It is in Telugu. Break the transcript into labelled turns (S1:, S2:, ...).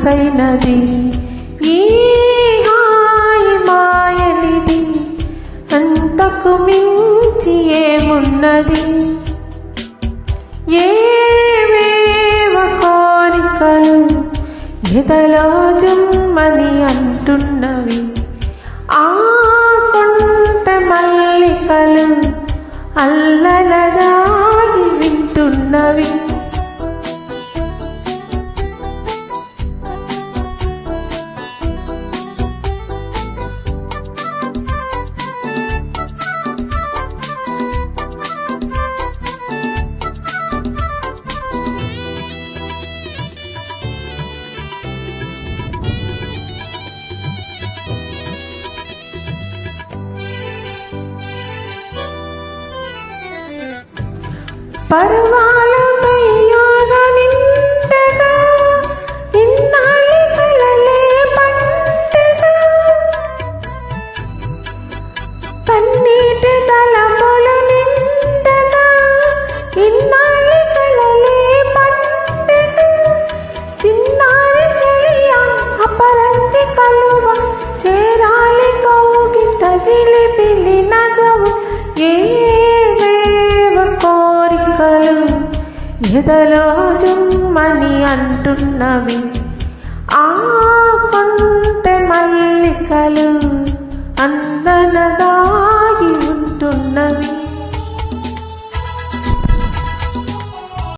S1: సొగసైనది ఈ హాయి మాయనిది, అంతకు మించి ఏమున్నది? ఏవేవ కోరికలు ఎదలో జుమ్మని అంటున్నవి, ఆ కొంట మల్లికలు అల్లలదాగి వింటున్నవి. పర్వాలు తయ్యాన నిండగా ఇన్నాళ్ళి కలలే పంటగా, పన్నీటి తలపులు నిండగా ఇన్నాళ్ళి కలలే పంటగా, చిన్నారి చెలియా అపరంతి కలువ చేరాలి కౌగిట జిలిబిలి నగవు. ఎదలో జుమ్మని అంటున్నవి, ఆ కొంటె మల్లికలు అందనదా